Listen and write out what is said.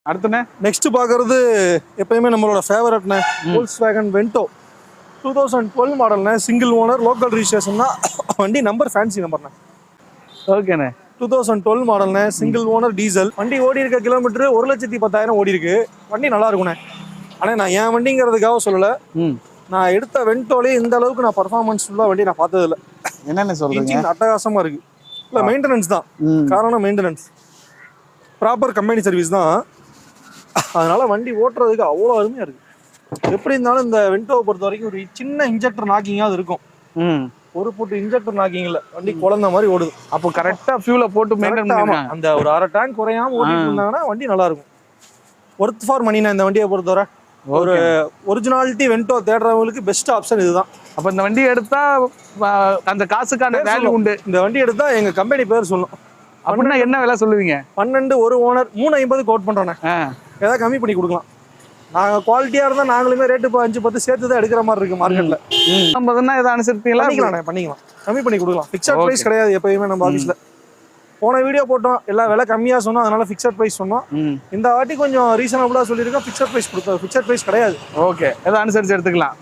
அடுத்துண்ணே next பார்க்கறது எப்பயுமே நம்மளோட ஃபேவரட்ண்ணே Volkswagen Vento 2012 மாடல்ண்ணே, சிங்கிள் ஓனர், லோக்கல் ரிஜிஸ்ட்ரேஷன் தான். வண்டி நம்பர் ஃபேன்சி நம்பர்ண்ணே. ஓகேண்ணே 2012 மாடல்ண்ணே, சிங்கிள் ஓனர், டீசல். வண்டி ஓடி இருக்க கிலோமீட்டர் 1,10,000 ஓடி இருக்கு. வண்டி நல்லா இருக்குண்ணே. ஆனால் நான் என் வண்டிங்கிறதுக்காக சொல்லலை, நான் எடுத்த வென்டோலே இந்த அளவுக்கு நான் பர்ஃபார்மன்ஸ் ஃபுல்லாக வண்டி நான் பார்த்ததில்ல. என்னென்ன சொல்றீங்க? இன்ஜின் அட்டகாசமாக இருக்கு. இல்லை மெயின்டெனன்ஸ் தான் காரணம், மெயின்டெனன்ஸ் ப்ராப்பர் கம்பெனி சர்வீஸ் தான். அதனால வண்டி ஓட்டுறதுக்கு அவ்வளோ அருமையாக இருக்கு. எப்படி இருந்தாலும் இந்த வென்டோவை பொறுத்த வரைக்கும் ஒரு சின்ன இன்ஜெக்டர் நாக்கிங்காவது இருக்கும். ஒரு போட்டு இன்ஜெக்டர் நாக்கிங் இல்லை, வண்டி குழந்த மாதிரி ஓடுது. அப்போ கரெக்டாக ஃபியூலை போட்டு மெயின்டைன் பண்ணுவாங்க. அந்த ஒரு அரை டேங்க் குறையாம ஓட்டிட்டு இருந்தாங்கன்னா வண்டி நல்லா இருக்கும். ஒர்த் ஃபார் மணினா இந்த வண்டியை பொறுத்தவரை ஒரு ஒரிஜினாலிட்டி வென்டோ தேடுறவங்களுக்கு பெஸ்ட் ஆப்ஷன் இதுதான். அப்போ இந்த வண்டி எடுத்தா அந்த காசுக்கான வேல்யூ உண்டு. இந்த வண்டி எடுத்தா எங்க கம்பெனி பேர் சொல்லணும். அப்படின்னா என்ன விலை சொல்லுவீங்க? 12 ஒரு ஓனர் 350 கோட் பண்றோண்ணே. ஏதாவது கம்மி பண்ணி கொடுக்கலாம். நாங்க குவாலிட்டியா இருந்தா நாங்களுமே ரேட்டு 5-10 சேர்த்து தான் எடுக்கிற மாதிரி இருக்கு மார்க்கெட்ல. எதாவது அனுசரிப்பீங்களா? பண்ணிக்கலாம், கம்மி பண்ணி கொடுக்கலாம். ஃபிக்ஸட் பிரைஸ் கிடையாது எப்பயுமே நம்ம ஆஃபீஸ்ல. போன வீடியோ போட்டோம், எல்லா விலை கம்மியா சொன்னோம், அதனால ஃபிக்ஸட் பிரைஸ் சொன்னோம். இந்த வாட்டி கொஞ்சம் ரீசனபிளா சொல்லியிருக்கோம், ஃபிக்ஸட் பிரைஸ் கொடுத்தோம். ஃபிக்ஸட் பிரைஸ் கிடையாது. ஓகே, ஏதாவது அனுசரிச்சு எடுத்துக்கலாம்.